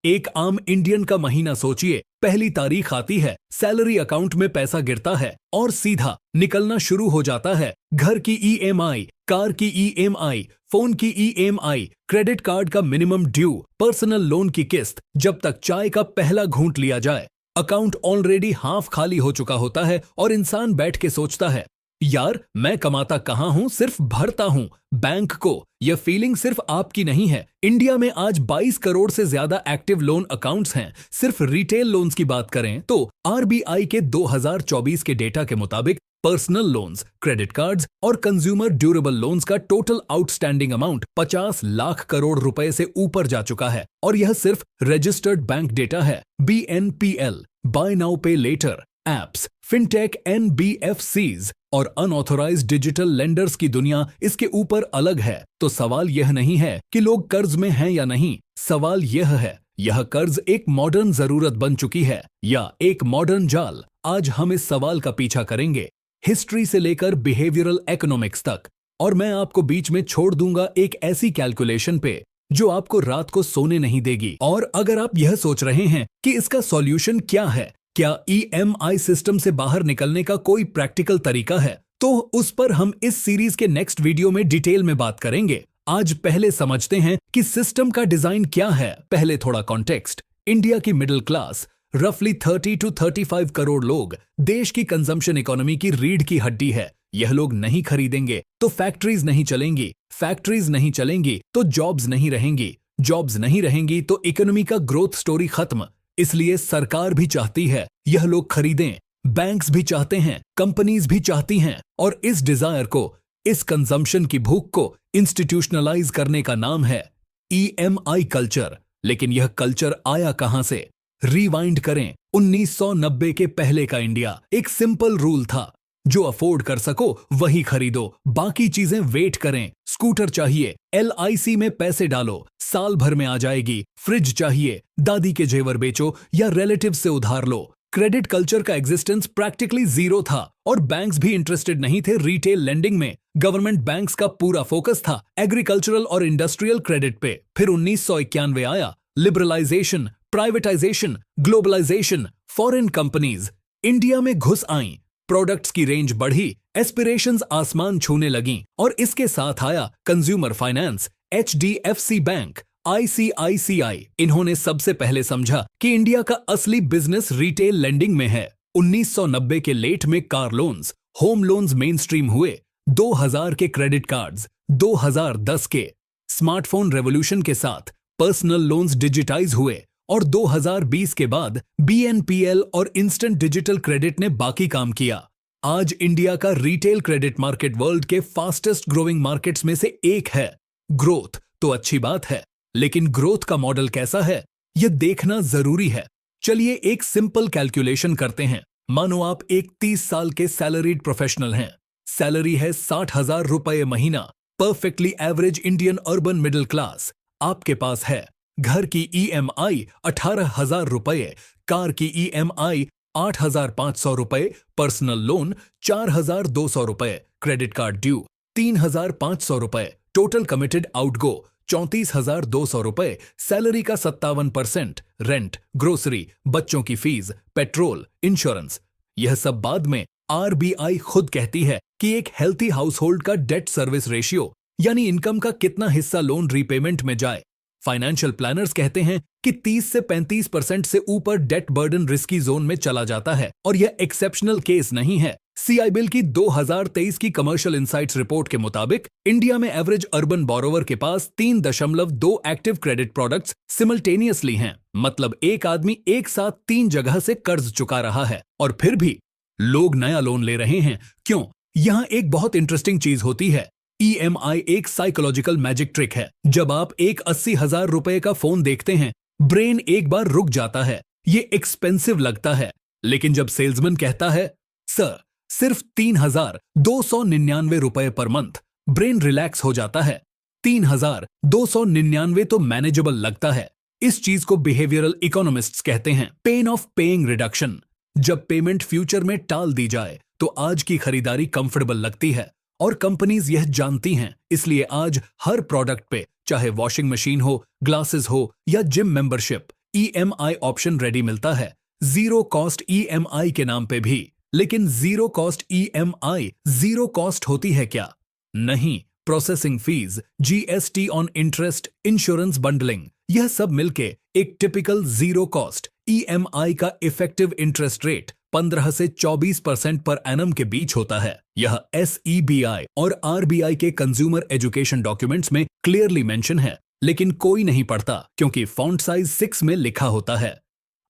एक आम इंडियन का महीना सोचिए, पहली तारीख आती है, सैलरी अकाउंट में पैसा गिरता है और सीधा निकलना शुरू हो जाता है। घर की ईएमआई, कार की ईएमआई, फोन की ईएमआई, क्रेडिट कार्ड का मिनिमम ड्यू, पर्सनल लोन की किस्त, जब तक चाय का पहला घूंट लिया जाए अकाउंट ऑलरेडी हाफ खाली हो चुका होता है और इंसान बैठ के सोचता है, यार मैं कमाता कहां हूं, सिर्फ भरता हूं बैंक को। यह फीलिंग सिर्फ आपकी नहीं है। इंडिया में आज 22 करोड़ से ज्यादा एक्टिव लोन अकाउंट्स हैं। सिर्फ रिटेल लोन्स की बात करें तो आरबीआई के 2024 के डेटा के मुताबिक पर्सनल लोन्स, क्रेडिट कार्ड्स और कंज्यूमर ड्यूरेबल लोन्स का total outstanding amount 50 lakh crore रुपए से ऊपर जा चुका है। और यह सिर्फ रजिस्टर्ड बैंक डेटा है। बीएनपीएल, बाय नाउ पे लेटर, एप्स, फिनटेक, एनबीएफसीज और अनऑथोराइज्ड डिजिटल लेंडर्स की दुनिया इसके ऊपर अलग है। तो सवाल यह नहीं है कि लोग कर्ज में हैं या नहीं, सवाल यह है, यह कर्ज एक मॉडर्न जरूरत बन चुकी है या एक मॉडर्न जाल। आज हम इस सवाल का पीछा करेंगे, हिस्ट्री से लेकर बिहेवियरल इकोनॉमिक्स तक, और मैं आपको बीच में छोड़ दूंगा एक ऐसी कैलकुलेशन पे जो आपको रात को सोने नहीं देगी। और अगर आप यह सोच रहे हैं कि इसका सॉल्यूशन क्या है, क्या ईएमआई सिस्टम से बाहर निकलने का कोई प्रैक्टिकल तरीका है, तो उस पर हम इस सीरीज के नेक्स्ट वीडियो में डिटेल में बात करेंगे। आज पहले समझते हैं कि सिस्टम का डिजाइन क्या है। पहले थोड़ा कॉन्टेक्स्ट। इंडिया की मिडिल क्लास, रफली 30 to 35 करोड़ लोग देश की कंजम्पशन इकोनॉमी की रीढ़ की हड्डी है। यह लोग नहीं खरीदेंगे तो फैक्ट्रीज नहीं चलेंगी, फैक्ट्रीज नहीं चलेंगी तो जॉब्स नहीं रहेंगी, जॉब्स नहीं रहेंगी तो इकोनॉमी का ग्रोथ स्टोरी खत्म। इसलिए सरकार भी चाहती है यह लोग खरीदें, बैंक्स भी चाहते हैं, कंपनीज भी चाहती हैं, और इस डिजायर को, इस कंजम्पशन की भूख को इंस्टीट्यूशनलाइज करने का नाम है ईएमआई कल्चर। लेकिन यह कल्चर आया कहां से? रिवाइंड करें, 1990 के पहले का इंडिया। एक सिंपल रूल था, जो अफोर्ड कर सको वही खरीदो, बाकी चीजें वेट करें। स्कूटर चाहिए, एलआईसी में पैसे डालो, साल भर में आ जाएगी। फ्रिज चाहिए, दादी के जेवर बेचो या रिलेटिव से उधार लो। क्रेडिट कल्चर का एग्जिस्टेंस प्रैक्टिकली जीरो था और बैंक्स भी इंटरेस्टेड नहीं थे रिटेल लेंडिंग में। गवर्नमेंट बैंक्स का पूरा फोकस था एग्रीकल्चरल और इंडस्ट्रियल क्रेडिट पे। फिर 1991 आया, liberalisation, privatisation, globalisation, foreign companies India में घुस आईं, प्रोडक्ट्स की रेंज बढ़ी, एस्पिरेशंस आसमान छूने लगीं, और इसके साथ आया consumer finance, HDFC bank, ICICI. इन्होंने सबसे पहले समझा कि इंडिया का असली बिजनेस रिटेल लेंडिंग में है। 1990 के लेट में car loans, home loans main stream हुए, 2000 के क्रेडिट कार्ड्स, 2010 के स्मार्टफोन रेवोल्यूशन के साथ पर्सनल लोन्स डिजिटाइज हुए, और 2020 के बाद बीएनपीएल और इंस्टेंट डिजिटल क्रेडिट ने बाकी काम किया। आज इंडिया का रिटेल क्रेडिट मार्केट वर्ल्ड के फास्टेस्ट ग्रोइंग मार्केट्स में से एक है। ग्रोथ तो अच्छी बात है, लेकिन ग्रोथ का मॉडल कैसा है, यह देखना जरूरी है। चलिए एक सिंपल कैलकुलेशन करते हैं। मानो आप एक 30 साल के सैलरीड प्रोफेशनल हैं, सैलरी है 60,000 रुपए महीना, perfectly average Indian urban middle class. आपके पास है घर की ईएमआई 18,000 रुपए, कार की ईएमआई 8,500 रुपए, पर्सनल लोन 4,200 रुपए, क्रेडिट कार्ड ड्यू 3,500 रुपए, टोटल कमिटेड आउटगो 34,200 रुपए, सैलरी का 57%, रेंट, ग्रोसरी, बच्चों की फीस, पेट्रोल, इंश्योरेंस। यह सब बाद में। आरबीआई खुद कहती है कि एक हेल्थी हाउसहोल्ड का डेट सर्विस रेशियो, यानी इनकम का कितना हिस्सा लोन रीपेमेंट में जाए। फाइनेंशियल प्लानर्स कहते हैं कि 30 से 35% से ऊपर डेट बर्डन रिस्की जोन में चला जाता है, और यह एक्सेप्शनल केस नहीं है। सीआईबिल की 2023 की कमर्शियल इनसाइट्स रिपोर्ट के मुताबिक इंडिया में एवरेज अर्बन बोरोवर के पास 3.2 एक्टिव क्रेडिट प्रोडक्ट्स सिमल्टेनियसली हैं। मतलब एक आदमी एक साथ 3 जगह से कर्ज चुका रहा है, और फिर भी लोग नया लोन ले रहे हैं। क्यों? यहां एक बहुत इंटरेस्टिंग चीज होती है। ईएमआई एक साइकोलॉजिकल मैजिक ट्रिक है। जब आप एक 80,000 रुपए का फोन देखते हैं, ब्रेन एक बार रुक जाता है, ये एक्सपेंसिव लगता है। लेकिन जब सेल्समैन कहता है सर सिर्फ 3,299 रुपए पर मंथ, ब्रेन रिलैक्स हो जाता है। 3,299 तो मैनेजेबल लगता है। इस चीज को बिहेवियरल इकोनॉमिस्ट्स कहते हैं पेन ऑफ पेइंग रिडक्शन। जब पेमेंट फ्यूचर में टाल दी जाए तो आज की खरीदारी कंफर्टेबल लगती है, और कंपनीज यह जानती हैं। इसलिए आज हर प्रोडक्ट पे, चाहे वॉशिंग मशीन हो, ग्लासेस हो या gym membership, EMI option ready मिलता है, जीरो कॉस्ट ईएमआई के नाम पे भी। लेकिन zero cost EMI zero cost होती है क्या? नहीं। Processing fees, GST on interest, insurance bundling, यह सब मिलके एक टिपिकल जीरो कॉस्ट ईएमआई का इफेक्टिव इंटरेस्ट रेट 15 से 24% पर एनम के बीच होता है। यह एसईबीआई और आरबीआई के कंज्यूमर एजुकेशन डॉक्यूमेंट्स में क्लियरली मेंशन है, लेकिन कोई नहीं पढ़ता क्योंकि फॉन्ट साइज 6 में लिखा होता है।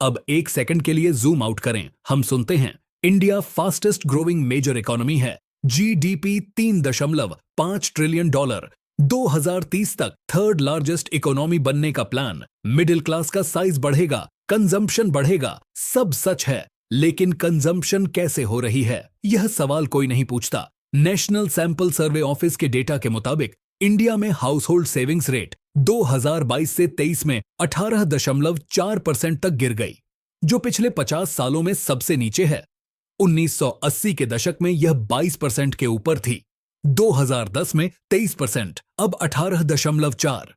अब एक सेकंड के लिए जूम आउट करें, हम सुनते हैं India fastest growing major economy है, जीडीपी $3.5 ट्रिलियन, 2030 तक थर्ड लार्जेस्ट इकोनॉमी बनने का प्लान, मिडिल क्लास का साइज बढ़ेगा, कंजम्पशन बढ़ेगा, सब सच है। लेकिन कंजम्पशन कैसे हो रही है, यह सवाल कोई नहीं पूछता। नेशनल सैंपल सर्वे ऑफिस के डेटा के मुताबिक इंडिया में हाउस होल्ड सेविंग्स रेट 2022 से 23 में 18.4% तक गिर गई, जो पिछले 50 सालों में सबसे नीचे है। 1980 के दशक में यह 22% के ऊपर थी, 2010 में 23%, अब 18.4।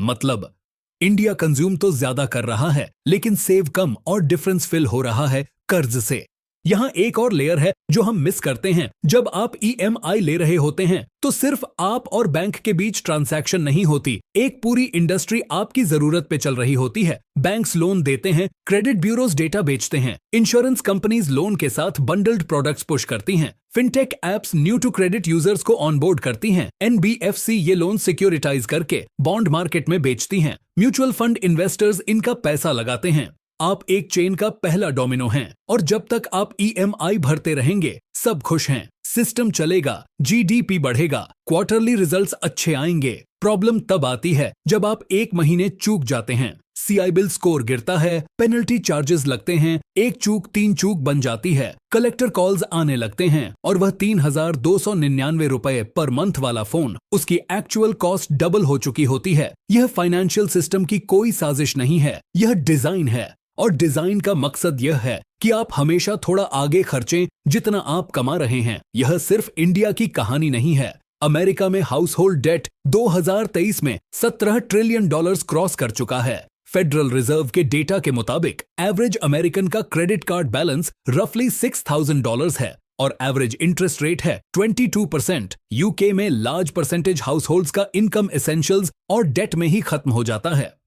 मतलब इंडिया कंज्यूम तो ज्यादा कर रहा है लेकिन सेव कम और डिफरेंस फिल हो रहा है कर्ज से। यहां एक और लेयर है जो हम मिस करते हैं। जब आप ईएमआई ले रहे होते हैं तो सिर्फ आप और बैंक के बीच ट्रांजैक्शन नहीं होती, एक पूरी इंडस्ट्री आपकी जरूरत पे चल रही होती है। बैंक्स लोन देते हैं, क्रेडिट ब्यूरोज डेटा बेचते हैं, इंश्योरेंस कंपनीज लोन के साथ बंडल्ड प्रोडक्ट्स पुश करती हैं, fintech apps new to credit users को ऑनबोर्ड करती हैं, एनबीएफसी ये लोन सिक्योरिटाइज करके बॉन्ड मार्केट में बेचती हैं, म्यूचुअल फंड इन्वेस्टर्स इनका पैसा लगाते हैं। आप एक चेन का पहला डोमिनो हैं और जब तक आप ईएमआई भरते रहेंगे सब खुश हैं, सिस्टम चलेगा, जीडीपी बढ़ेगा, क्वार्टरली रिजल्ट्स अच्छे आएंगे। प्रॉब्लम तब आती है जब आप एक महीने चूक जाते हैं, सीआईबिल स्कोर गिरता है, पेनल्टी चार्जेस लगते हैं, एक चूक 3 चूक बन जाती है, कलेक्टर कॉल्स आने लगते हैं और वह 3,299 रुपए पर मंथ वाला फोन उसकी एक्चुअल कॉस्ट डबल हो चुकी होती है। यह फाइनेंशियल सिस्टम की कोई साजिश नहीं है, यह डिजाइन है। और डिजाइन का मकसद यह है कि आप हमेशा थोड़ा आगे खर्चें जितना आप कमा रहे हैं। यह सिर्फ इंडिया की कहानी नहीं है। अमेरिका में हाउस होल्ड डेट 2023 में $17 ट्रिलियन क्रॉस कर चुका है। फेडरल रिजर्व के डेटा के मुताबिक एवरेज अमेरिकन का क्रेडिट कार्ड बैलेंस रफली $6,000 है और एवरेज इंटरेस्ट रेट है 22%। यूके में लार्ज परसेंटेज हाउस होल्ड्स का इनकम एसेंशियल्स और डेट में ही खत्म हो जाता है।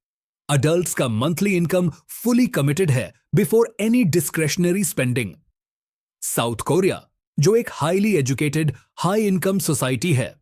अडल्ट्स का मंथली इनकम फुली कमिटेड है before any discretionary spending. South Korea, जो एक highly educated high income society है,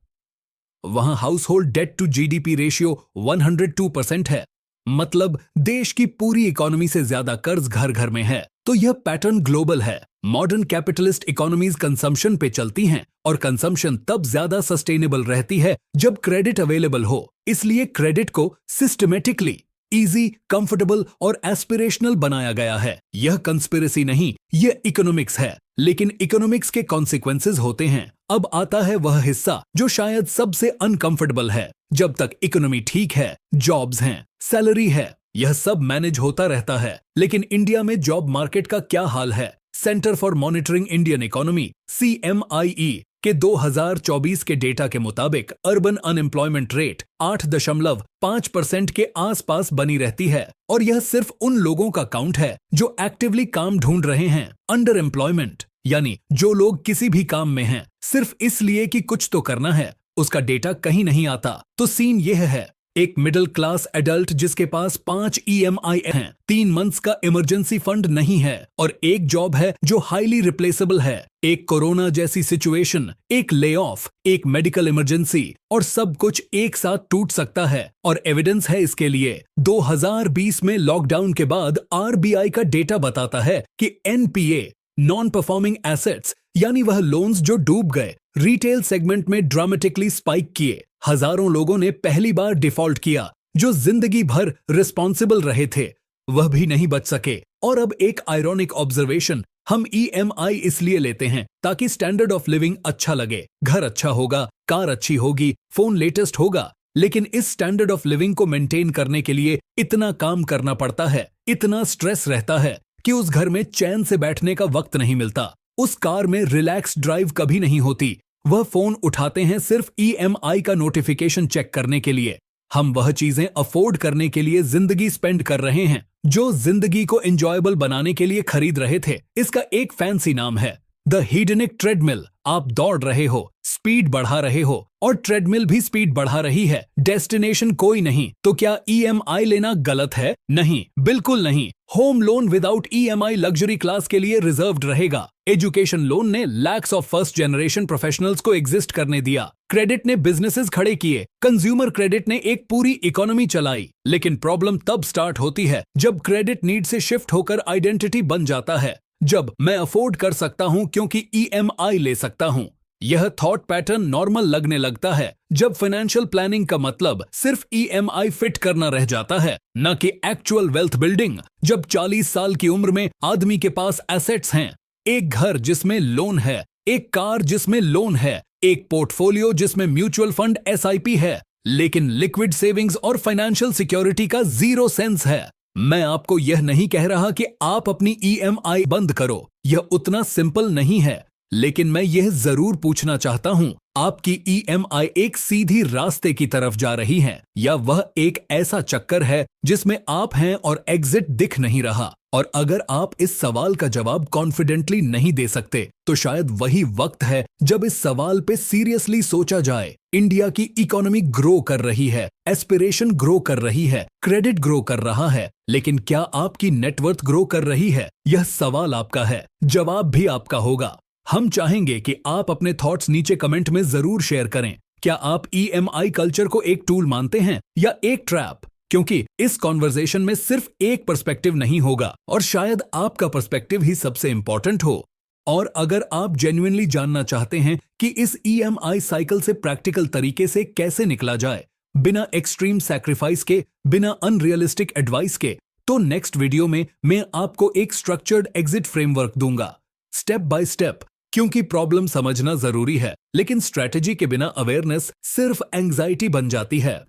वहां house hold debt to GDP ratio 102% है। मतलब देश की पूरी इकोनॉमी से ज्यादा कर्ज घर घर में है। तो यह पैटर्न ग्लोबल है। मॉडर्न कैपिटलिस्ट इकोनॉमीज कंजम्पशन पे चलती हैं और कंजम्पशन तब ज्यादा सस्टेनेबल रहती है जब क्रेडिट अवेलेबल हो। इसलिए क्रेडिट को सिस्टमेटिकली इजी, कंफर्टेबल और एस्पिरेशनल बनाया गया है। यह कंस्पिरेसी नहीं, यह इकोनॉमिक्स है। लेकिन इकोनॉमिक्स के कॉन्सिक्वेंसेज होते हैं। अब आता है वह हिस्सा जो शायद सबसे अनकंफर्टेबल है। जब तक इकोनॉमी ठीक है, जॉब्स हैं, सैलरी है, यह सब मैनेज होता रहता है। लेकिन इंडिया में जॉब मार्केट का क्या हाल है? Centre for monitoring Indian economy CMIE के 2024 के डेटा के मुताबिक अर्बन अनएम्प्लॉयमेंट रेट 8.5% के आसपास बनी रहती है और यह सिर्फ उन लोगों का काउंट है जो एक्टिवली काम ढूंढ रहे हैं। अंडर एम्प्लॉयमेंट यानी जो लोग किसी भी काम में हैं सिर्फ इसलिए कि कुछ तो करना है, उसका डेटा कहीं नहीं आता। तो सीन यह है, एक मिडिल क्लास एडल्ट जिसके पास 5 EMI हैं, 3 मंथ्स का इमरजेंसी फंड नहीं है और एक जॉब है जो हाईली रिप्लेसेबल है। एक कोरोना जैसी सिचुएशन, एक ले ऑफ, एक मेडिकल इमरजेंसी और सब कुछ एक साथ टूट सकता है। और एविडेंस है इसके लिए। 2020 में लॉकडाउन के बाद RBI का डेटा बताता है कि NPA, नॉन परफॉर्मिंग एसेट्स, यानी वह लोन्स जो डूब गए, रिटेल सेगमेंट में ड्रामेटिकली स्पाइक किए। हजारों लोगों ने पहली बार डिफॉल्ट किया। जो जिंदगी भर रिस्पॉन्सिबल रहे थे वह भी नहीं बच सके। और अब एक आयरॉनिक ऑब्जर्वेशन, हम EMI इसलिए लेते हैं ताकि स्टैंडर्ड ऑफ लिविंग अच्छा लगे, घर अच्छा होगा, कार अच्छी होगी, फोन लेटेस्ट होगा। लेकिन इस स्टैंडर्ड ऑफ लिविंग को मेंटेन करने के लिए इतना काम करना पड़ता है, इतना स्ट्रेस रहता है कि उस घर में चैन से बैठने का वक्त नहीं मिलता। उस कार में रिलैक्स ड्राइव कभी नहीं होती। वह फोन उठाते हैं सिर्फ EMI का नोटिफिकेशन चेक करने के लिए। हम वह चीजें अफोर्ड करने के लिए जिंदगी स्पेंड कर रहे हैं जो जिंदगी को एंजॉयबल बनाने के लिए खरीद रहे थे। इसका एक फैंसी नाम है द हीडनिक ट्रेडमिल। आप दौड़ रहे हो, स्पीड बढ़ा रहे हो और ट्रेडमिल भी स्पीड बढ़ा रही है। डेस्टिनेशन कोई नहीं, तो क्या ईएमआई लेना गलत है? नहीं, बिल्कुल नहीं। Home loan without EMI luxury class के लिए रिजर्व्ड रहेगा। एजुकेशन लोन ने lakhs of first generation professionals को एग्जिस्ट करने दिया। क्रेडिट ने बिजनेसेस खड़े किए। कंज्यूमर क्रेडिट ने एक पूरी इकोनॉमी चलाई। लेकिन प्रॉब्लम तब स्टार्ट होती है जब क्रेडिट नीड से शिफ्ट होकर आइडेंटिटी बन जाता है। जब मैं अफोर्ड कर सकता हूं क्योंकि ईएमआई ले सकता हूं। यह थॉट पैटर्न नॉर्मल लगने लगता है जब फाइनेंशियल प्लानिंग का मतलब सिर्फ ईएमआई फिट करना रह जाता है, न कि एक्चुअल वेल्थ बिल्डिंग। जब 40 साल की उम्र में आदमी के पास एसेट्स हैं, एक घर जिसमें लोन है, एक कार जिसमें लोन है, एक पोर्टफोलियो जिसमें म्यूचुअल फंड एसआईपी है, लेकिन लिक्विड सेविंग्स और फाइनेंशियल सिक्योरिटी का जीरो सेंस है। मैं आपको यह नहीं कह रहा कि आप अपनी ईएमआई बंद करो, यह उतना सिंपल नहीं है। लेकिन मैं यह जरूर पूछना चाहता हूं, आपकी ईएमआई एक सीधी रास्ते की तरफ जा रही है या वह एक ऐसा चक्कर है जिसमें आप हैं और एग्जिट दिख नहीं रहा? और अगर आप इस सवाल का जवाब कॉन्फिडेंटली नहीं दे सकते तो शायद वही वक्त है जब इस सवाल पे सीरियसली सोचा जाए। इंडिया की इकोनॉमी ग्रो कर रही है, एस्पिरेशन ग्रो कर रही है, क्रेडिट ग्रो कर रहा है, लेकिन क्या आपकी नेटवर्थ ग्रो कर रही है? यह सवाल आपका है, जवाब भी आपका होगा। हम चाहेंगे कि आप अपने थॉट्स नीचे कमेंट में जरूर शेयर करें। क्या आप ईएमआई कल्चर को एक टूल मानते हैं या एक ट्रैप? क्योंकि इस कॉन्वर्सेशन में सिर्फ एक पर्सपेक्टिव नहीं होगा और शायद आपका पर्सपेक्टिव ही सबसे इंपॉर्टेंट हो। और अगर आप जेन्युइनली जानना चाहते हैं कि इस ईएमआई साइकिल से प्रैक्टिकल तरीके से कैसे निकला जाए, बिना एक्सट्रीम सैक्रिफाइस के, बिना अनरियलिस्टिक एडवाइस के, तो नेक्स्ट वीडियो में मैं आपको एक स्ट्रक्चर्ड एग्जिट फ्रेमवर्क दूंगा, स्टेप बाय स्टेप। क्योंकि प्रॉब्लम समझना जरूरी है, लेकिन स्ट्रैटेजी के बिना अवेयरनेस सिर्फ एंजाइटी बन जाती है।